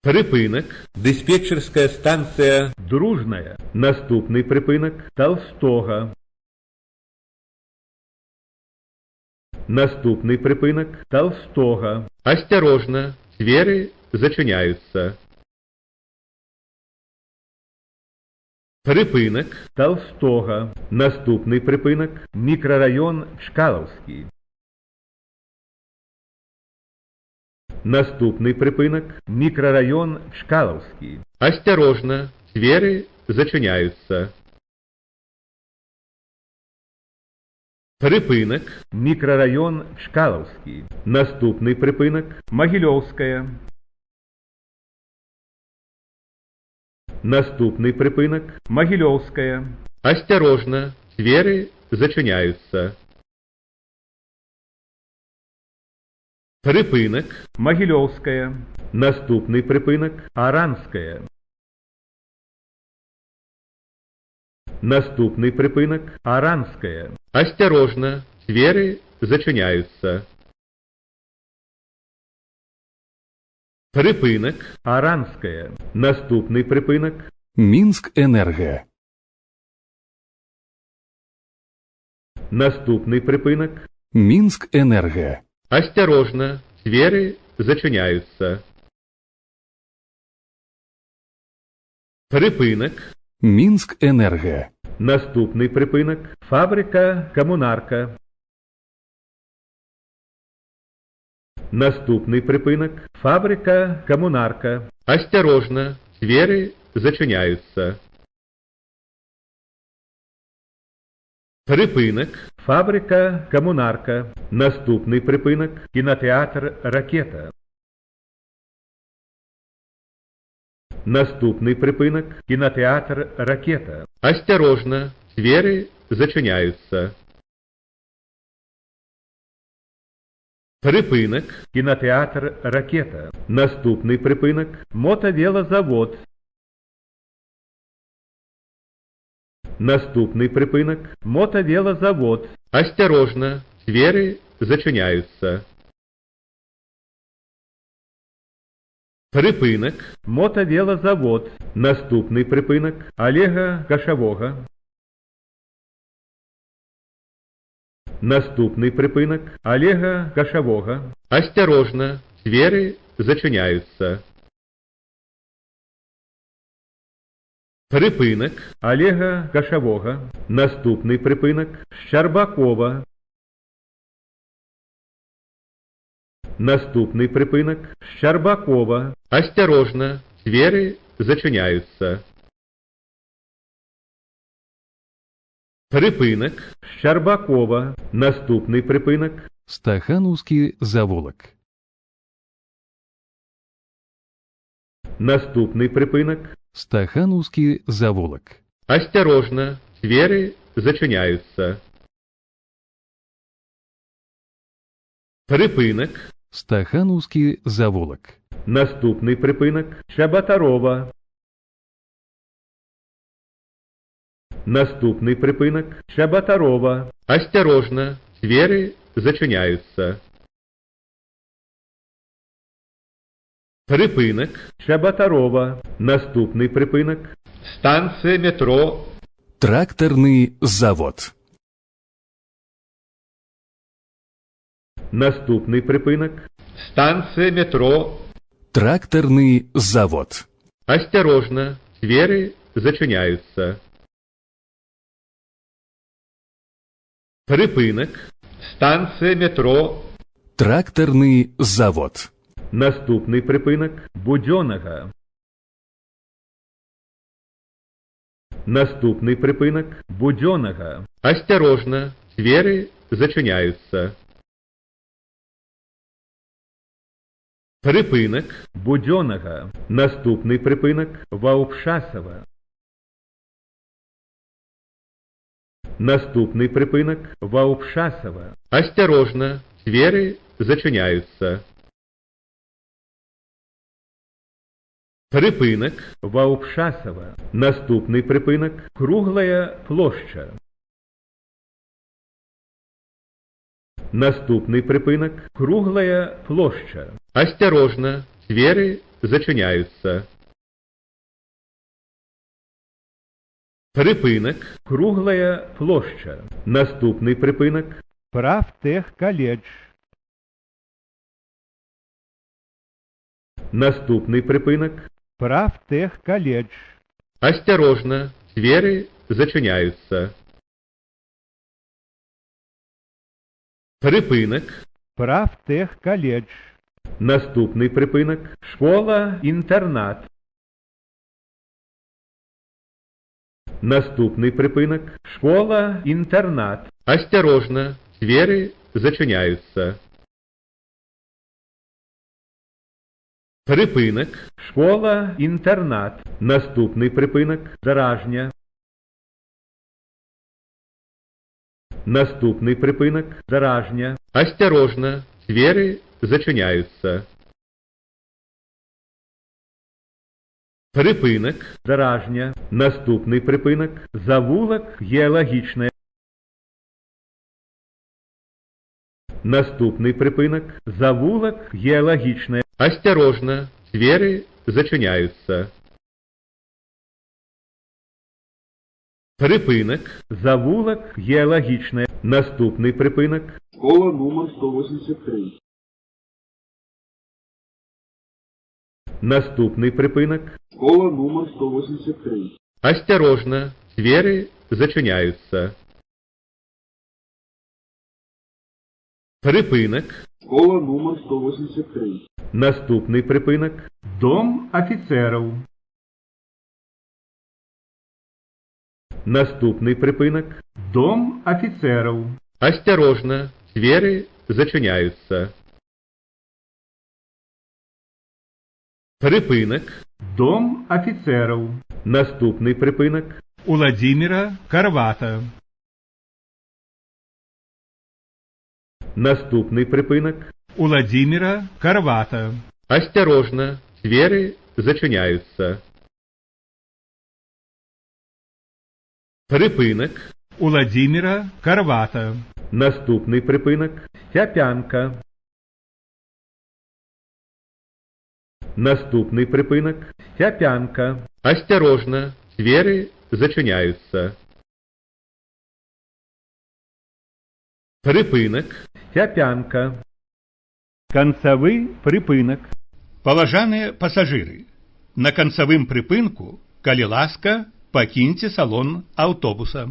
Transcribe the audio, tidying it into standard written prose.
Припынак. Диспетчерская станция Дружная. Наступный припынак Толстого. Наступный припынак Толстого. Осторожно, двери зачиняются. Припынак Толстого. Наступный припынак микрорайон Чкаловский. Наступный припынак микрорайон Чкаловский. Осторожно, двери зачиняются. Припынак микрорайон Чкаловский. Наступный припынак Могилевская. Наступный припынак Могилевская. Осторожно, двери зачиняются. Припынак Могилевская. Наступный припынак Аранская. Наступный припынак Аранская. Осторожно, двери зачиняются. Припынак Аранская. Наступный припынак Минскэнерго. Наступный припынак Минскэнерго. Осторожно, двери зачиняются. Припынак Минскэнерго. Наступный припынак фабрика Коммунарка. Наступный припынак фабрика Коммунарка. Осторожно, двери зачиняются. Припынак фабрика Коммунарка. Наступный припынак кинотеатр Ракета. Наступный припынак кинотеатр Ракета. Осторожно, двери зачиняются. Припынак кинотеатр Ракета. Наступный припынак мотовелозавод. Наступный припынак мотовелозавод. Осторожно, двери зачиняются. Припынак мотовелозавод. Наступный припынак Олега Кошового. Наступный припынак Олега Кошового. Осторожно, двери зачиняются. Припынак Олега Кошового. Наступный припынак Щербакова. Наступный припынак Щербакова. Осторожно, двери зачиняются. Припынак Щербакова. Наступный припынак Стахановский заволок. Наступный припынак Стахановский заволок. Осторожно, двери зачиняются. Припынак Стахановский заволок. Наступный припынак Чеботарова. Наступный припынак Чеботарова. Осторожно, двери зачиняются. Припынак Чеботарова. Наступный припынак станция метро Тракторный завод. Наступный припынак станция метро Тракторный завод. Осторожно, двери зачиняются. Припынак станция метро Тракторный завод. Наступный припынак Будённага. Наступный припынак Будённага. Осторожно, двери зачиняются. Припынак Будённага. Наступный припынак Ваупшасова. Наступный припынак Ваупшасова. Осторожно, двери зачиняются. Припынак Ваупшасова. Наступный припынак Круглая площа. Наступный припынак Круглая площа. Осторожно, двери зачиняются. Припинок – круглая площа. Наступний припинок – Правтехколледж. наступний припинок – Правтехколледж. осторожно, двери зачиняются. Припинок – Правтехколледж. наступний припинок – школа-інтернат. Наступний припинок – школа-інтернат. Осторожно, двери зачиняются. Припинок – школа-інтернат. Наступний припинок – дражня. Наступний припинок – дражня. Осторожно, двери зачиняются. Припинок – дражня. Наступний припинок – завулок геологічне. Наступний припинок – завулок геологічне. Осторожно, двери зачиняются. Припинок – завулок геологічне. Наступний припинок – Школа номер 183. наступний припинок – Школа номер 183. осторожно, двери зачиняются. Припинок – Школа номер 183. наступний припинок – Дом офицеров. наступний припинок – Дом офицеров. осторожно, двери зачиняются. Припинок – Дом офицеров. наступний припинок – У Владимира Карвата. наступний припинок У Владимира Карвата. – осторожно, двери зачиняются. Припинок У Владимира Карвата. – наступний припинок – Степянка. Наступний припинок – Степянка. Осторожно, двери зачиняются. Припинок – Степянка. Концевый припынок. Паважаныя пасажыры, на канцавым прыпынку, калі ласка, пакіньце салон аўтобуса.